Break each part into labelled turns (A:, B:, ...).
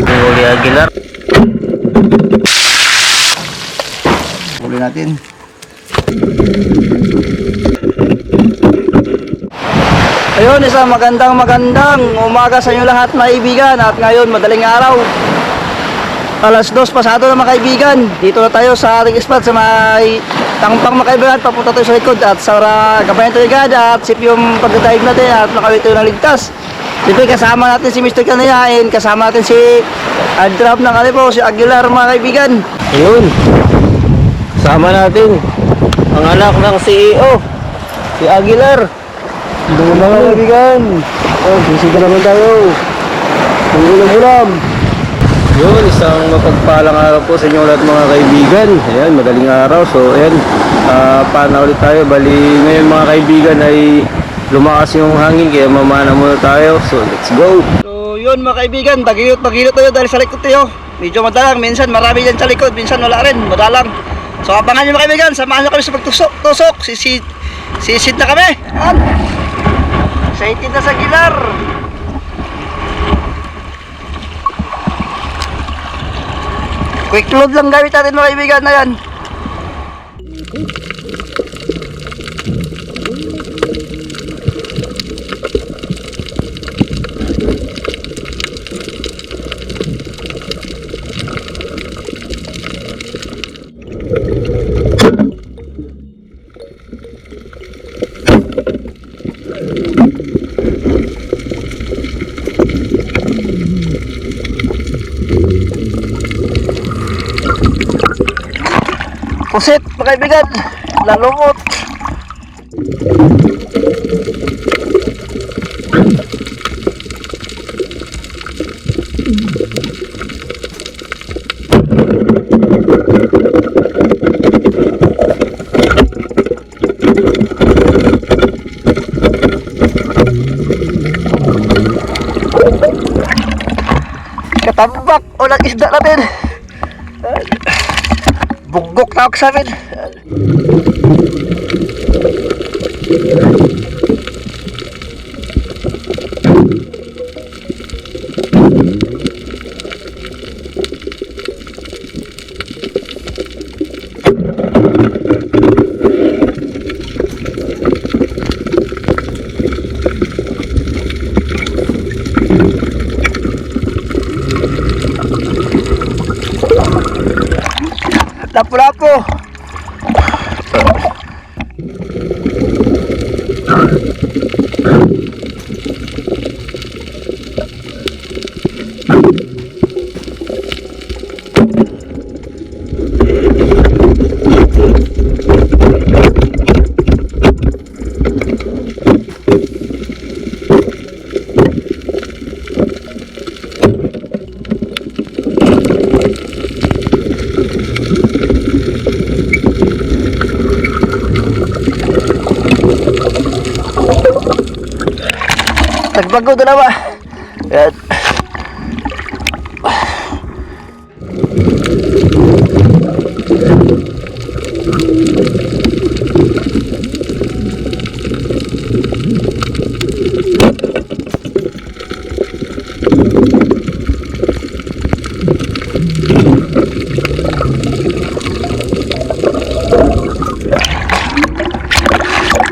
A: Huli Aguilar.
B: Huli natin. Ayun, isang magandang umaga sa inyo lahat mga kaibigan. At ngayon, madaling araw, alas 2 pasado na mga kaibigan. Dito na tayo sa ating spot sa may Tangpang mga kaibigan. Papunta tayo sa likod at sa gabayan tayo agad at sip yung pagdadive natin at nakawit tayo ng ligtas. Siyempre kasama natin si Mr. Kanayain, kasama natin si Adrap ng Kalipo, si Aguilar mga kaibigan.
A: Ayun. Kasama natin ang anak ng CEO, si Aguilar.
B: Doon mga kaibigan. Bisita naman tayo. Ang ulam-ulam.
A: Yun, isang mapagpalang araw po sa inyo lahat mga kaibigan. Ayan, madaling araw. So, ayan, paano ulit tayo. Bali, ngayon mga kaibigan ay lumakas yung hangin, kaya mamana muna tayo. So, let's go.
B: So, yun mga kaibigan, pagilot tayo dahil sa likod tayo. Medyo madalang, minsan marami dyan sa likod, minsan wala rin, madalang. So, abangan nyo mga kaibigan, samahan nyo kami sa pagtusok. Sisid na kami. Ayan. Excited na sa Aguilar. Quick load lang gamit natin mga kaibigan na yan. Pusit mga kaibigan, lalumot. Katambak ulang isda natin. Bugok tawag sa amin. Lapo-lapo. Nagbago dalawa. Yan.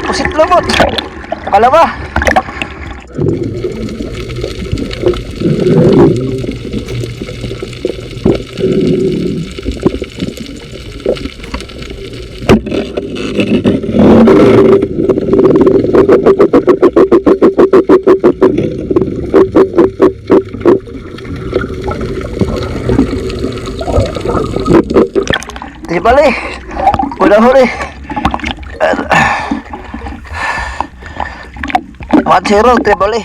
B: Pusit lumot. Kalawa. Di bali, udah huli. 1-0, di bali.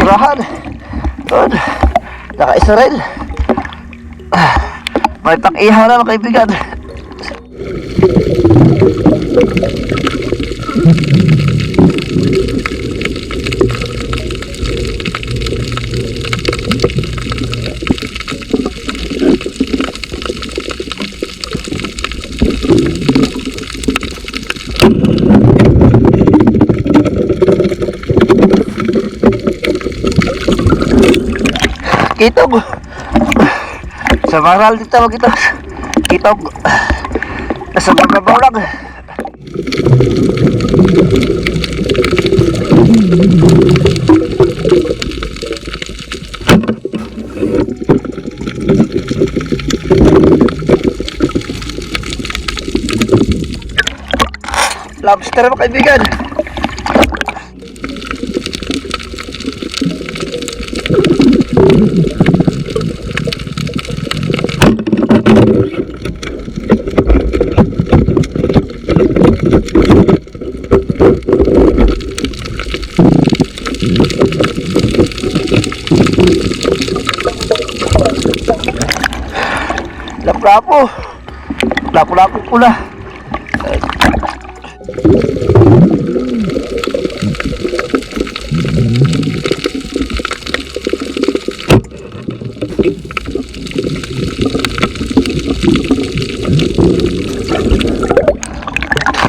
B: basurahan. Doon. Naka-isa rin. May pang-ihaw na mga kaibigan. Kitog. Sa maral dito kita. Kitog. Nasa babaw lang. Lobster mga kaibigan. Lapu-lapu. Lapu-lapu pula.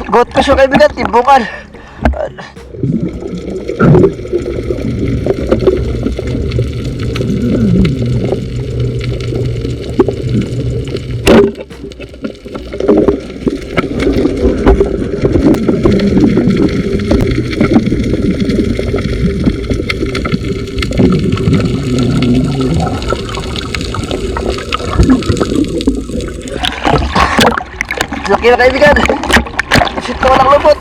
B: Got ko siya kaibigan, timbukan. Laki na kaibigan. Shit ka walang lupot.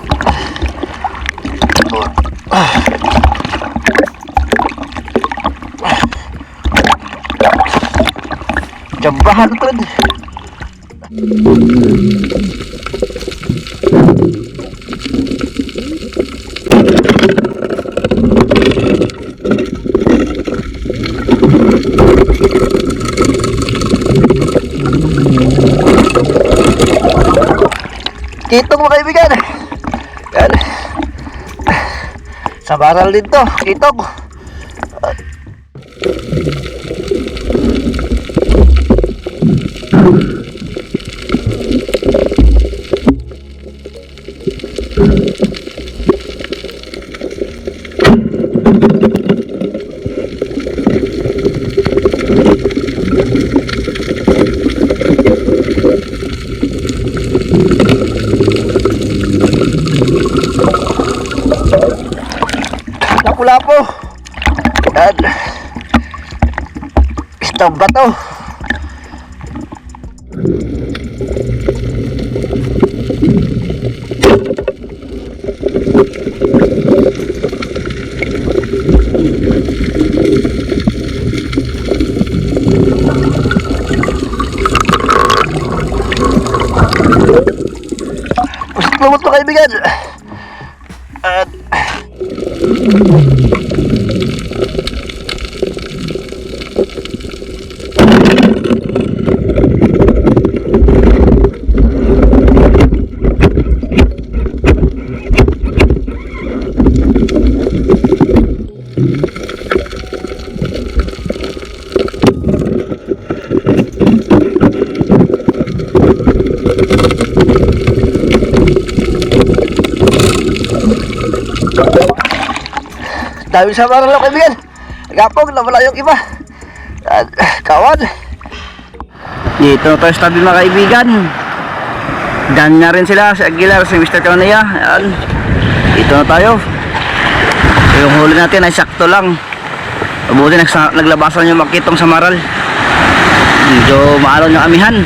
B: Jambahan ito. Kitog mo kaibigan. Yan. Sa baral dito, kitog. Lapu-lapu. Yan. Stop ba to? Pusat lumot mo kaibigan. At dami sa barang lang kaibigan. Gapog, nawala yung iba. Kawan. Dito tayo sa tabi mga kaibigan. Dan na rin sila si Aguilar, si Mr. Kawanaya. Ayan. Dito na tayo. So, yung huli natin ay sakto lang. Mabuti naglabasan yung makitong sa maral. Medyo maalaw yung amihan.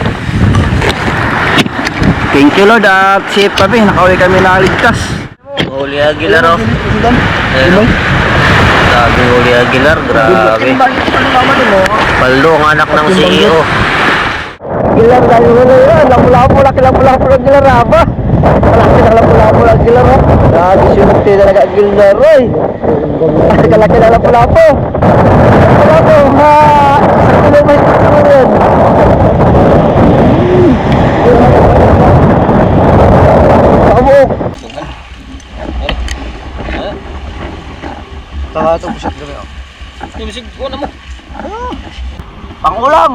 B: Thank you Lord at safe kami. Nakauwi kami nakaligtas. Huli Aguilar oh. Ayun. Grabe huli Aguilar, grabe. Paldo ang anak ng CEO. Aguilar tayo na yan. Lapu-lapu, laki-lapu-lapu Aguilar ba? Kalaki na lapu-lapu ang killer oh. Grabe sinunti talaga ang killer oy. Kalaki na lapu-lapu. Lapu-lapu ha. Sa kilometer na yan. Kabuk. Taka ito pusit kami oh.
A: Tumisig ko na mo.
B: Pangulam.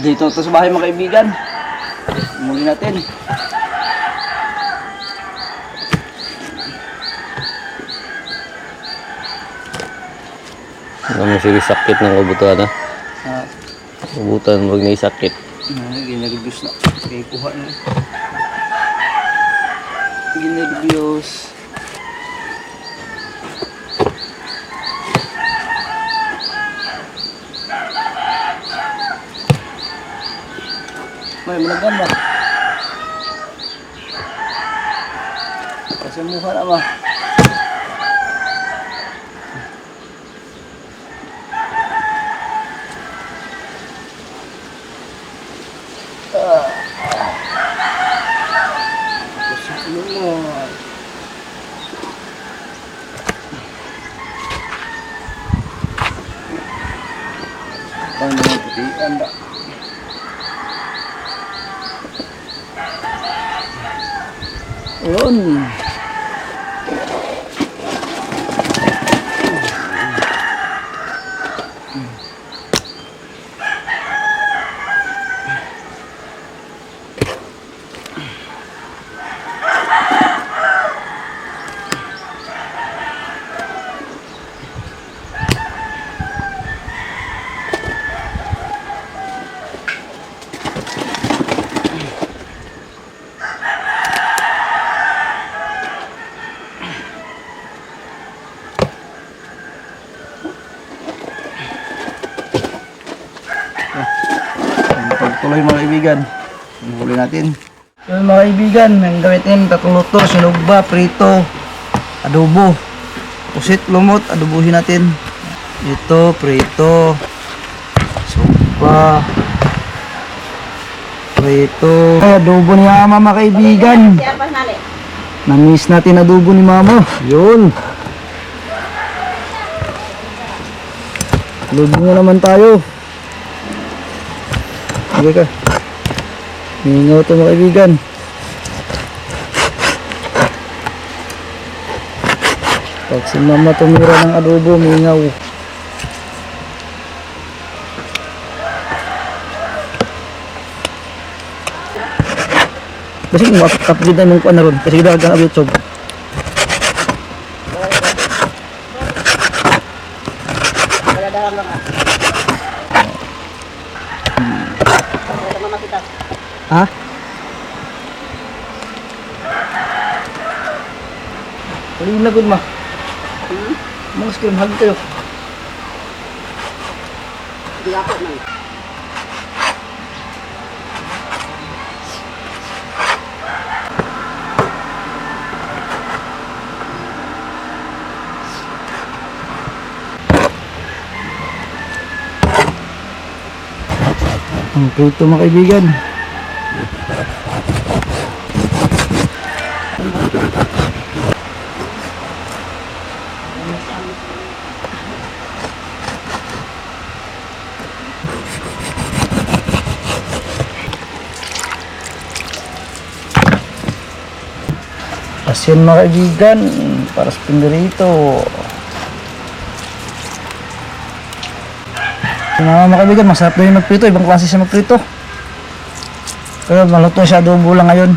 B: Dito to sa bahay mga kaibigan. Muli natin.
A: Ano sige sakit ng ubutan ha?
B: Ah,
A: Ubutan wag na sakit.
B: ginagbios na. Kaya kuha na. Ginagbios. May managan ba? Kasi mukha na ba? Paano yung putian ba? Yun. Pagtuloy mga kaibigan. Ang huli natin. Yun mga kaibigan, ang gamitin tatlong luto, sinugba, prito, adobo. Pusit, lumot, adobuhin natin. Ito, prito, sugba, prito. Ay, adobo ni mama mga kaibigan. Na-miss natin adobo ni mama. Yun. Adobo na naman tayo. Okay ka. Mingaw ito mga kaibigan. Pag si mama tumira ng adobo, mingaw. Kasi kung makakapagod na nung kuwan na ron, kasi dagang abitsog. Ha? Paling na good ma. Mga scream hug kayo.
C: Di ako man.
B: Ang prito mga kaibigan. Asin mga kaibigan, para sa pindirito. Mga kaibigan, masarap na yung magprito, ibang klase siya magprito. Pero maluto siya, adobo lang ngayon.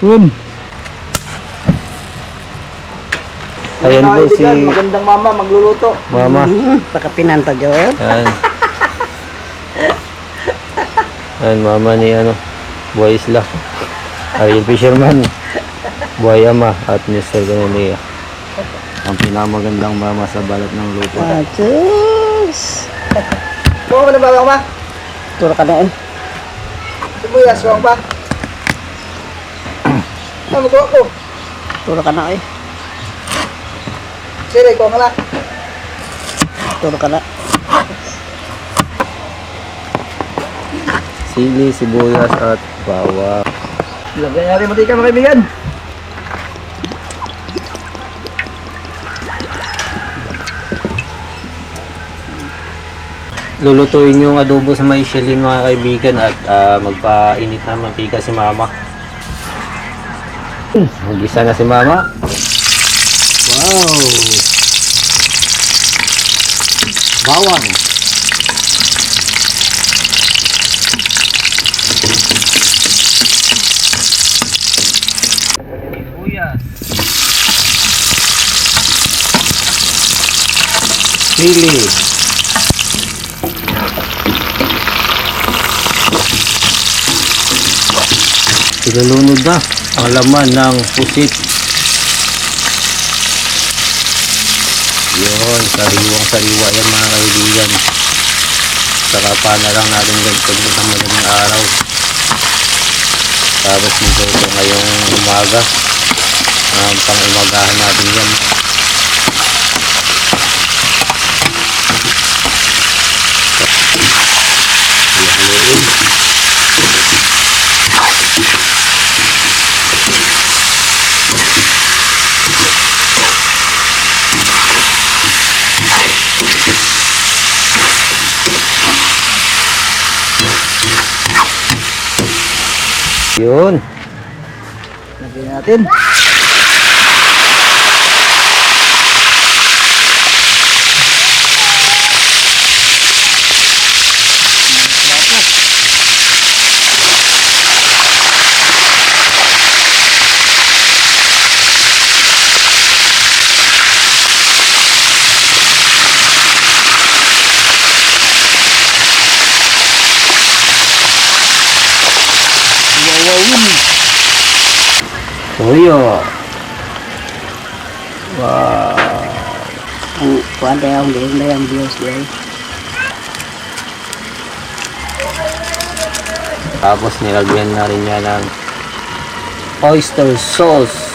B: Yun.
A: Ayan po si
B: Magandang mama, magluluto.
A: Mama.
C: Pakapinanta dyan.
A: Ayan. Ayan, mama ni ano, Buhay Isla. Ariel Fisherman. Buhay Ama at Mr. Ganania. Ang pinakamagandang mama sa balat ng lupa.
C: Diyos.
B: Buka ka na ba, mama?
C: Tura ka noon.
B: Sibuyas, buka ba? Ano, buka ko.
C: Turo ka na eh.
B: Sili, ko nga lang.
C: Turo ka na.
A: Sili, sibuyas at bawang.
B: Lagyan natin mantika mga kaibigan.
A: Lulutuin yung adobo sa Michelin mga kaibigan at magpainit na mantika si mama. Magisa na si mama. Wow! Bawang. Sibuyas. Sili. Ilulunod na ang laman ng pusit. Yun, sariwang-sariwa yan mga kaibigan. Saka pa na lang natin ganito sa madaling araw. Tapos nito ito ngayong umaga. Pang-umagahan natin yan. Haluin. Yun.
B: Lagyan natin.
A: Toyo. Wow.
C: Ang kuwanda yung game na yung views guys.
A: Tapos nilagyan na rin niya ng oyster sauce.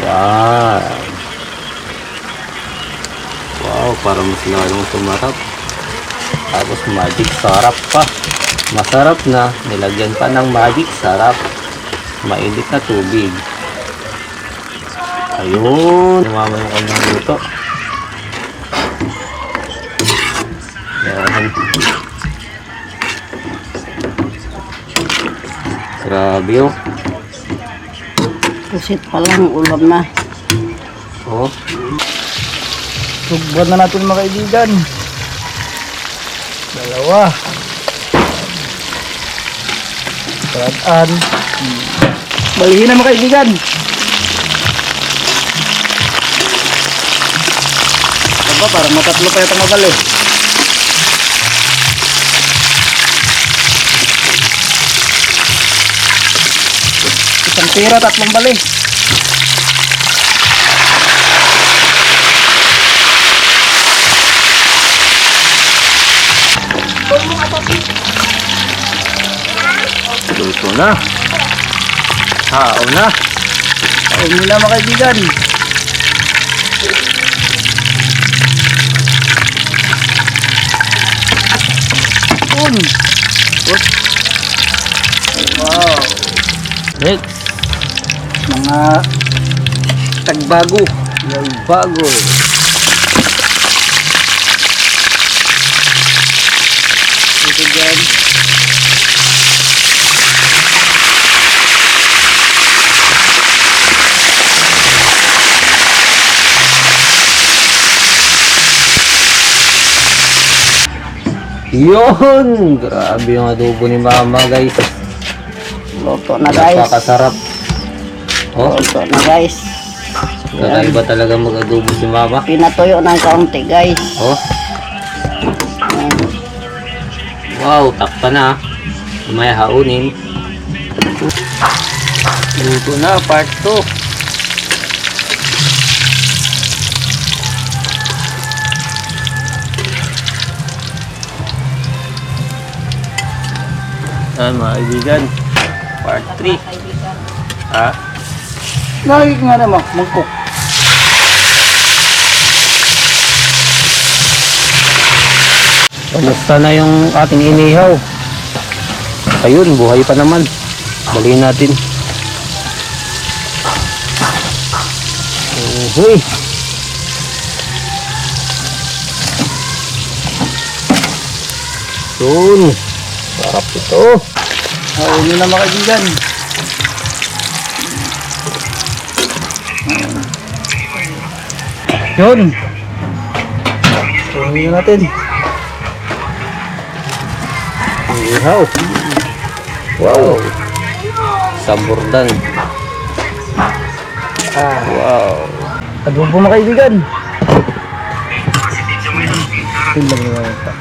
A: Yan. Wow, para mas lalong sumarap. Tapos magic sarap pa. Masarap na. Nilagyan pa ng magic sarap. Mainit na tubig. Ayun. Lumama yung kanyang luto. Yan. Grabe oh.
C: Pusit pa lang, ulam na.
A: Oh.
B: Sugban na natin mga kaibigan. Dalawa. Paraan. Balihin na mga kaibigan. Aba, parang matatlo pa yata mabali. Isang tira, tatlong bali.
A: Luto na. Hao na.
B: Ayun nila mga kaibigan. Wow.
A: Next.
B: Mga tagbago.
A: Yung bago.
B: Ito dyan.
A: Yun! Grabe yung adobo ni mama guys.
C: Luto na guys.
A: Napakasarap. Oh,
C: Luto na guys.
A: kakaiba talaga mag-adobo si mama.
C: Pinatuyo ng kaunti guys.
A: Oh,
C: Ayan.
A: wow, takpa na. Mamaya haunin. Luto na, part 2. Ayan mga kaibigan, part 3. Ha?
B: Lagi nga naman, mag-cook.
A: Kamusta na yung ating inihaw? Ayun, buhay pa naman. Baliin natin. Uy! Yun! Sarap ito.
B: Yun na mga kaibigan. Yun. Yun natin.
A: Inihaw. Wow! Sabordan. Wow!
B: Adobo mga kaibigan. Tingnan mo naman ito.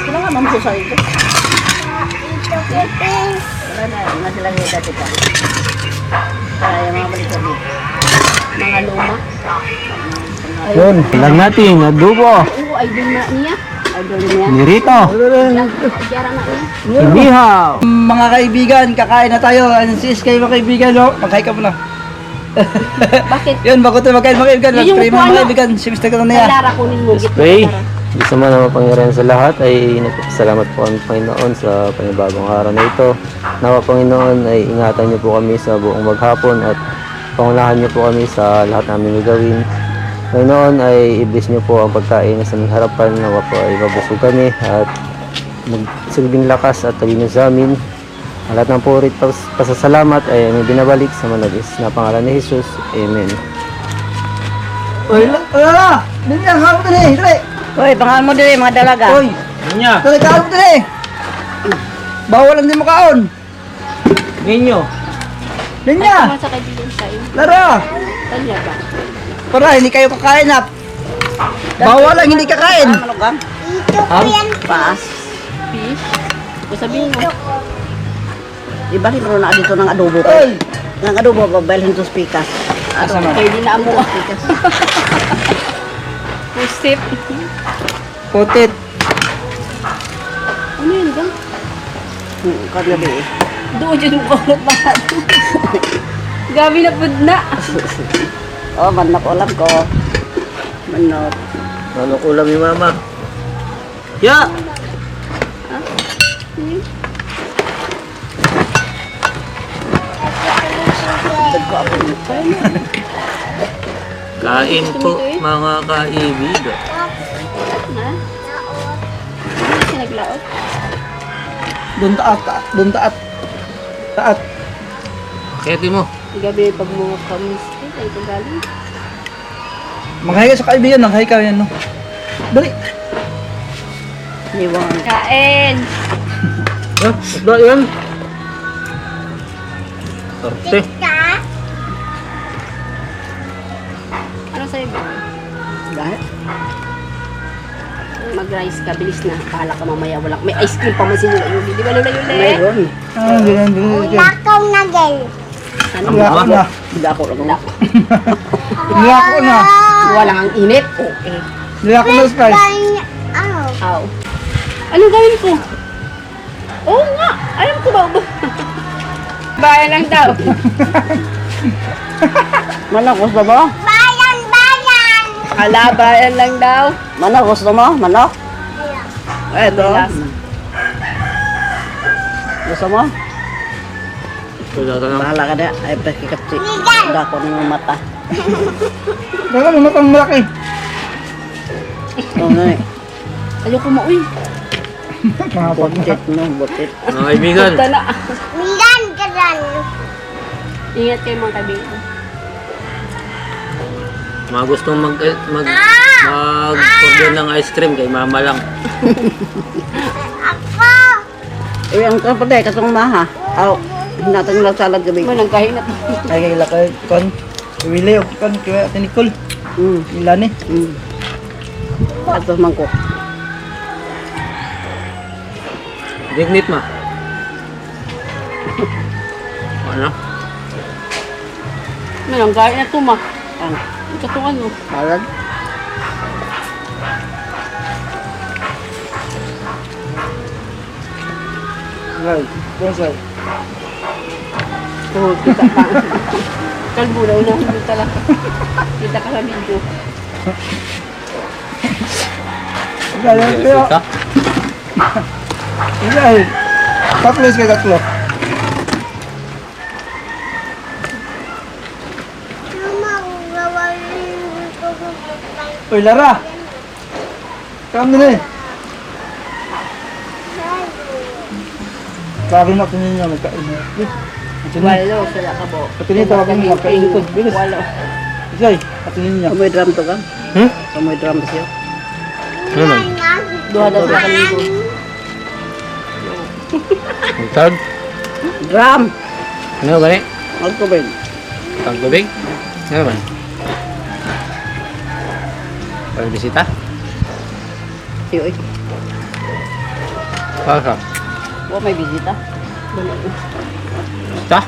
C: Wala nga man po sa ito. Wala na sila yung dati pa. Kaya mga balik ko dito. Mga luma.
A: Yun, lang natin. Adobo.
C: Oo, idol na niya. Idol niya.
A: Nirito.
C: Kaya na niya.
A: Inihaw.
B: Mga kaibigan, kakain na tayo. Ano si Iskay mga kaibigan, no? Mag-hi ka muna.
C: Bakit?
B: Yun, bago tayo magkain mga kaibigan.
C: Yun yung
B: Mag-spray mga
C: ano?
B: kaibigan. Simister ka na niya.
C: Lara kunin mo.
A: Spray. Isa man ang mapangyarihan sa lahat ay nagpapasalamat po ang Panginoon sa panibagong araw na ito. Nawa Panginoon ay ingatan niyo po kami sa buong maghapon at pangunahan niyo po kami sa lahat namin gagawin. Panginoon ay i-bless niyo po ang pagkain na sa aming harapan. Nawa po ay mabusog kami at magsilbing lakas at talino sa amin. Ang lahat ng purit pasasalamat ay aming binabalik sa managis na pangalan ni Jesus. Amen.
B: Uy, wala! Ganyan, hawak ka na eh. Dali!
C: Hoy, pangalan mo din mga dalaga.
B: Uy!
A: Ninya,
B: Dali, hawak ka na eh. Bawal lang din makaon.
A: ninyo.
B: Ganyan!
C: sa kaibigan sa'yo.
B: Lara!
C: Kanya ba?
B: Para hindi kayo kakain ha. Bawal lang hindi kakain.
C: Malugang? Paas. Fish? Kung sabihin mo. Ibalik mo na dito ng adobo ko.
B: Uy!
C: Ng adobo, babailhin to spikas.
B: Asa man?
C: Kaya di na amo. Pusip.
B: Putit.
C: Ano yun ba? Kagabi eh. Doon dyan mo kulot ba? Gabi na pud na. Oh, manok ulam ko. Manok.
A: Ano ulam ni Mama? Ya!
C: Dagko ako nito.
A: Kain po mga kaibigan.
C: Ha? Hindi siya naglaot.
B: Doon taat. Doon taat. Taat.
A: Kaya mo.
C: Gabi pag mo kamis. Ay, ito galing.
B: Mag-hi ka sa kaibigan. Mag-hi ka yan, no? Dali.
C: Niwang. Kain!
A: Ah, ba yan? Sorte.
C: Ano sa'yo ba? Dahil? Mag-rice ka, bilis na. Bahala ka mamaya. Wala. May ice cream pa man sinula yun. Di ba lula yun eh? Mayroon.
B: Ah, ganyan, ganyan.
D: Lakaw na gel.
C: Ano?
B: Nilako na.
C: Dako lang. Dako.
B: Nilako na.
C: Walang ang init. Okay.
B: Nilako na, Sky.
D: Ano?
C: Aw. Anong gawin ko? Oo nga. Alam ko ba? Bayan lang daw. Manok, gusto mo?
D: Bayan, bayan!
C: Ala, bayan lang daw. Manok, gusto mo? Manok? Eto. Gusto mo? Bahala ka na. Ay, pagkikapsi. Dako na yung mata.
B: Dala mo matang malaki.
C: Oo nga eh. Ayoko mo, uy.
B: Mga
C: Botit, no? Botit.
A: Mga kaibigan.
C: Punta na.
D: Milan ka lang.
C: Ingat kayo mga kaibigan.
A: Mga gustong mag-order ng ice cream kay Mama lang.
D: Ako!
C: Eh, ang kapatid, kasong maha. Aw, hinatang lang salad gabi. Walang kahinat.
B: Ay, kay lakay. Kon. Iwili o kon. Kaya ate Nicole. Ilan eh.
C: Ato mangko.
A: Dignit ma. Ano?
C: Walang kahinat to ma. Ito itong ano. Salad?
B: Right. Bonsai.
C: Oo, kita ka. Kalbo na unahin mo talaga. Kita ka sa video.
B: Kaya, kaya.
A: Ka?
B: Kaya, tatlo is kay tatlo.
D: Mama, gawin ko gusto.
B: Uy, Lara! Kam din eh. Tawagin mo, tunin niya, magkain niya.
C: Walo, sila ka bo.
B: Patuloy, tawagin mo, magkain ito. Bilis.
C: Walo.
B: Isay, patunin niya.
C: Kamoy drum to ka?
A: Hmm?
C: Kamoy drum to siya.
A: Ano man?
C: Duha daw sila kaligo.
A: Ang tag?
C: Drum!
A: Ano ba ni?
C: Magkubig.
A: Tag tubig? Ano man? Pagbisita?
C: Siyo eh.
A: Paka?
C: Wa may bisita.
A: Ta?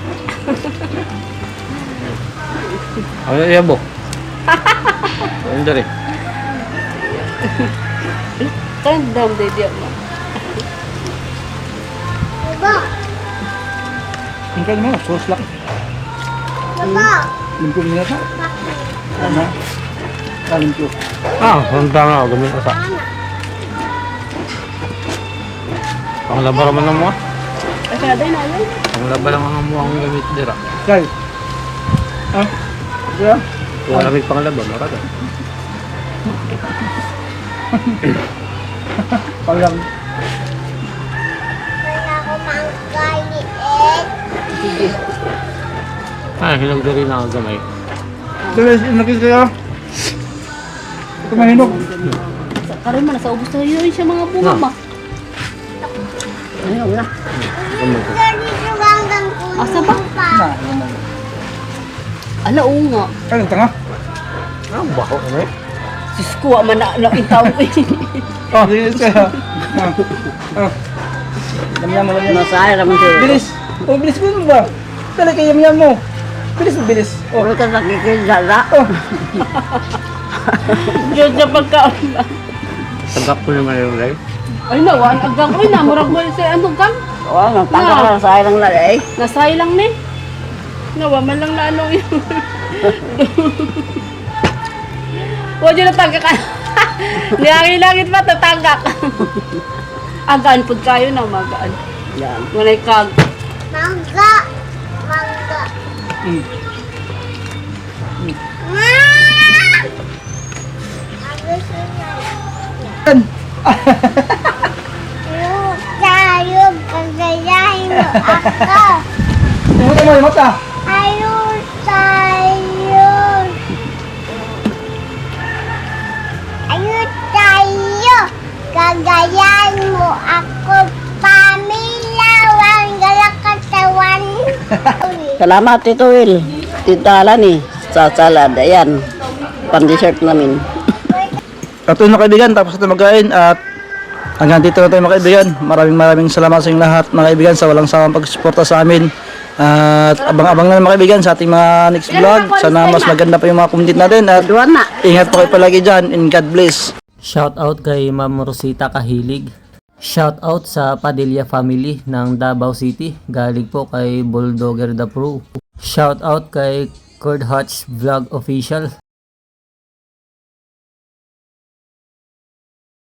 A: Ano yan bo? Ano dari?
C: Tandam deh dia mah.
D: Baba,
B: Ang kain mo, sauce lang.
D: baba.
B: Lingkong nila sa. Ano? Kalingko.
A: Ah, punta nga. Gamit ka sa. Panglaba naman ang mga.
C: Kasi ada na yun.
A: Panglaba lang ang mga ang gamit dira.
B: Kay. Ah? Diyan?
A: Wala rin panglaba. Marada.
B: Paglang.
D: Wala ko mangkaliit.
C: Sige.
A: Ah, hinog diri na ang gamay.
B: Dali, nakis kayo. Ito mahinog.
C: Karon man sa ubos na yun siya mga bunga
A: Ah.
C: ba. Ayun na.
A: Gamay ko.
D: Dali hanggang puno
C: Asa ba?
D: pa.
B: Na.
C: Ala oo nga.
B: Kaya tanga.
A: Ah, bako ano eh.
C: Sisko man na intaw eh.
B: Oh, bilis kaya. Ah. Yam-yam mo, yam-yam.
C: Masaya naman siya.
B: Bilis. Oh, bilis mo ba? Dali kay yam-yam mo. Bilis mo, bilis. Oh.
C: Puro ka nakikilala.
B: Oh.
C: Diyos sa pagkaon.
A: Tagak ko naman yung live.
C: Ay nawan, aggang ko na. Murag mo sa ano kang?
E: Oo, nagtangka ka lang sa ilang lalay.
C: Nasay lang ni. Nawa man lang na ano yun. Huwag yun natangka ka. Niyangin-langit pa, tatangka ka. Agaan po kayo na magaan.
E: Yan.
C: Ngunay kag.
D: Mangga. Mangga.
B: Mm.
D: Ah! Gusto niya.
B: Yan.
D: Yung sayog, kagayahin mo ako.
B: Yung mata mo, yung mata.
D: Ayun, sayog. Ayun, tayo. Kagayahin mo ako. Pamilawan, galak katawan.
E: Salamat, Tito Will. Tita Alani sa salad. Ayan. Pan-dessert namin.
B: Ito na kaibigan, tapos ito magkain at hanggang dito na tayo mga kaibigan. Maraming salamat sa inyong lahat mga kaibigan sa walang sawang pagsuporta sa amin. At abang-abang na mga kaibigan sa ating mga next vlog. Sana mas maganda pa yung mga content natin at
E: Duwan na.
B: ingat po kayo palagi dyan and God bless.
F: Shout out kay Ma'am Rosita Kahilig. Shout out sa Padilla family ng Davao City. Galing po kay Bulldogger the Pro. Shout out kay Cord Hutch Vlog Official.